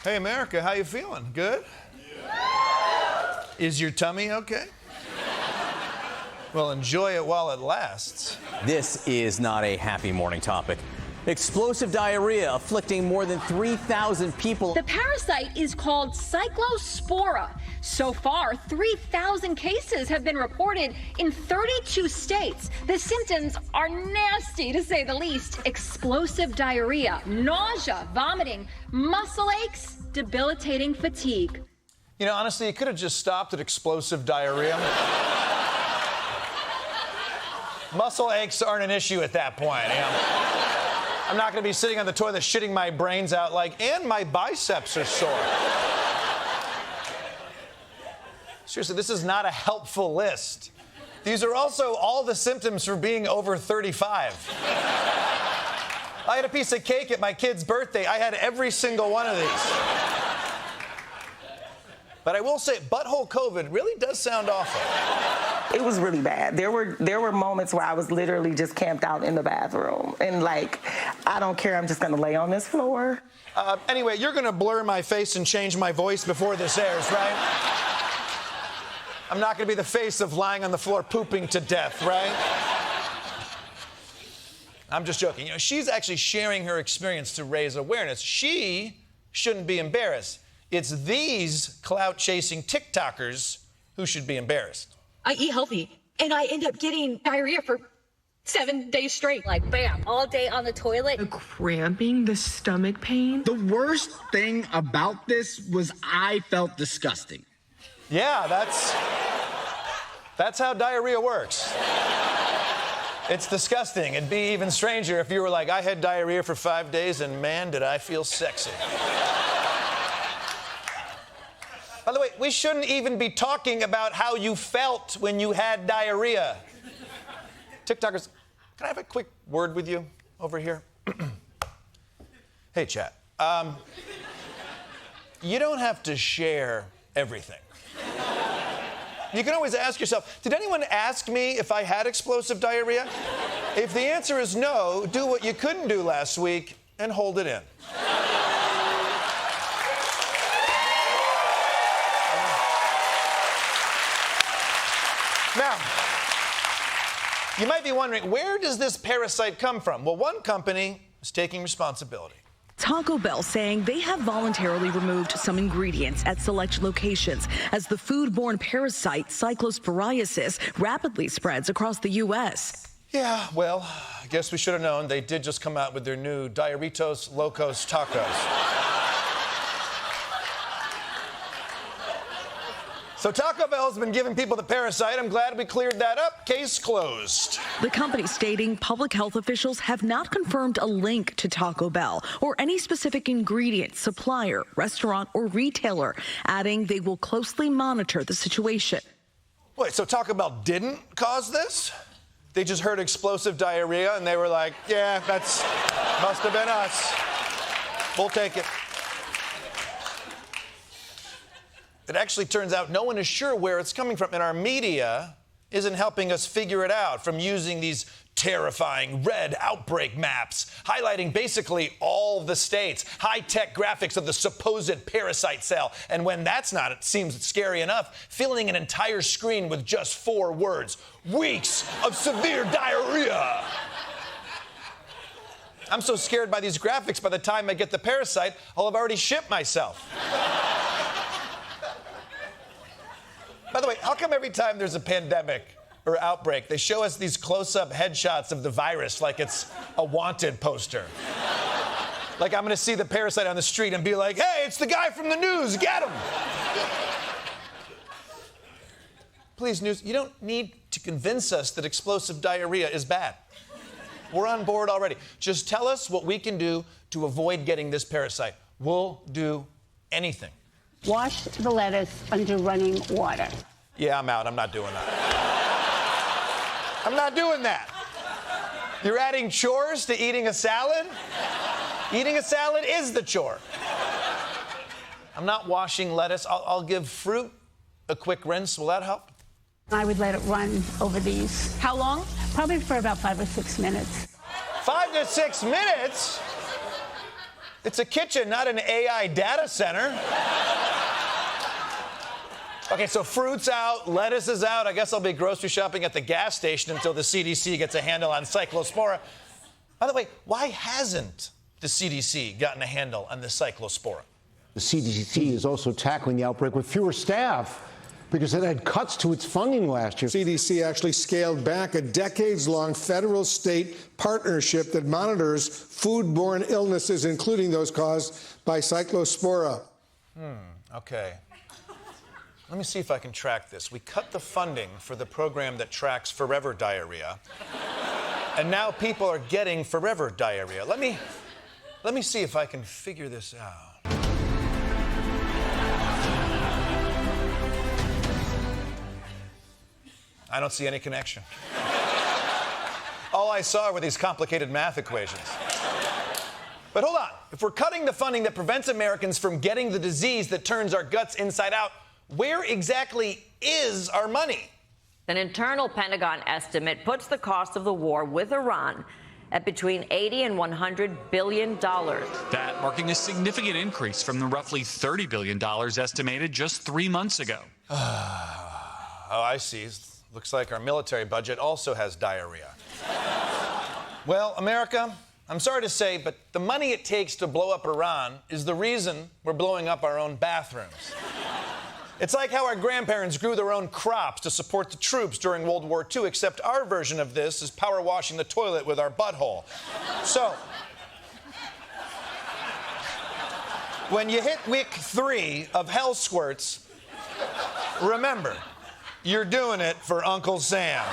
Hey, America, how you feeling? Good? Yeah. Is your tummy okay? Well, enjoy it while it lasts. This is not a happy morning topic. Explosive diarrhea afflicting more than 3,000 people. The parasite is called Cyclospora. So far, 3,000 cases have been reported in 32 states. The symptoms are nasty, to say the least. Explosive diarrhea, nausea, vomiting, muscle aches, debilitating fatigue. You know, honestly, you could have just stopped at explosive diarrhea. Muscle aches aren't an issue at that point, you know? I'm not going to be sitting on the toilet shitting my brains out and my biceps are sore. Seriously, this is not a helpful list. These are also all the symptoms for being over 35. I had a piece of cake at my kid's birthday. I had every single one of these. But I will say, butthole COVID really does sound awful. It was really bad. There were moments where I was literally just camped out in the bathroom. And I don't care, I'm just gonna lay on this floor. Anyway, you're gonna blur my face and change my voice before this airs, right? I'm not gonna be the face of lying on the floor pooping to death, right? I'm just joking. You know, she's actually sharing her experience to raise awareness. She shouldn't be embarrassed. It's these clout-chasing TikTokers who should be embarrassed. I eat healthy, and I end up getting diarrhea for 7 days straight. Like, bam, all day on the toilet. The cramping, the stomach pain. The worst thing about this was I felt disgusting. Yeah, that's how diarrhea works. It's disgusting. It'd be even stranger if you were like, I had diarrhea for 5 days, and man, did I feel sexy. By the way, we shouldn't even be talking about how you felt when you had diarrhea. TikTokers, can I have a quick word with you over here? Hey, chat. You don't have to share everything. You can always ask yourself, did anyone ask me if I had explosive diarrhea? If the answer is no, do what you couldn't do last week and hold it in. Now, you might be wondering, where does this parasite come from? Well, one company is taking responsibility. Taco Bell saying they have voluntarily removed some ingredients at select locations as the foodborne parasite cyclosporiasis rapidly spreads across the U.S. Yeah, well, I guess we should have known. They did just come out with their new Diarrhitos Locos Tacos. So Taco Bell's been giving people the parasite. I'm glad we cleared that up. Case closed. The company stating public health officials have not confirmed a link to Taco Bell or any specific ingredient, supplier, restaurant, or retailer, adding they will closely monitor the situation. Wait, so Taco Bell didn't cause this? They just heard explosive diarrhea and they were like, yeah, must have been us. We'll take it. It actually turns out no one is sure where it's coming from, and our media isn't helping us figure it out, from using these terrifying red outbreak maps, highlighting basically all the states, high-tech graphics of the supposed parasite cell, and when that's not, it seems scary enough, filling an entire screen with just 4 words: weeks of severe diarrhea. I'm so scared by these graphics, by the time I get the parasite, I'll have already shit myself. By the way, how come every time there's a pandemic or outbreak, they show us these close-up headshots of the virus like it's a wanted poster? Like I'm going to see the parasite on the street and be like, hey, it's the guy from the news, get him! Please, news, you don't need to convince us that explosive diarrhea is bad. We're on board already. Just tell us what we can do to avoid getting this parasite. We'll do anything. Wash the lettuce under running water. Yeah, I'm out. I'm not doing that. I'm not doing that. You're adding chores to eating a salad? Eating a salad is the chore. I'm not washing lettuce. I'll give fruit a quick rinse. Will that help? I would let it run over these. How long? Probably for about 5 or 6 minutes. 5 to 6 minutes? It's a kitchen, not an AI data center. Okay, so fruit's out, lettuce is out. I guess I'll be grocery shopping at the gas station until the CDC gets a handle on Cyclospora. By the way, why hasn't the CDC gotten a handle on the Cyclospora? The CDC is also tackling the outbreak with fewer staff because it had cuts to its funding last year. CDC actually scaled back a decades-long federal-state partnership that monitors foodborne illnesses, including those caused by Cyclospora. Okay. Let me see if I can track this. We cut the funding for the program that tracks forever diarrhea, and now people are getting forever diarrhea. Let me see if I can figure this out. I don't see any connection. All I saw were these complicated math equations. But hold on. If we're cutting the funding that prevents Americans from getting the disease that turns our guts inside out, where exactly is our money? An internal Pentagon estimate puts the cost of the war with Iran at between $80 and $100 billion. That marking a significant increase from the roughly $30 billion estimated just 3 months ago. Oh, I see. Looks like our military budget also has diarrhea. Well, America, I'm sorry to say, but the money it takes to blow up Iran is the reason we're blowing up our own bathrooms. It's like how our grandparents grew their own crops to support the troops during World War II, except our version of this is power washing the toilet with our butthole. So, when you hit week 3 of hell squirts, remember, you're doing it for Uncle Sam.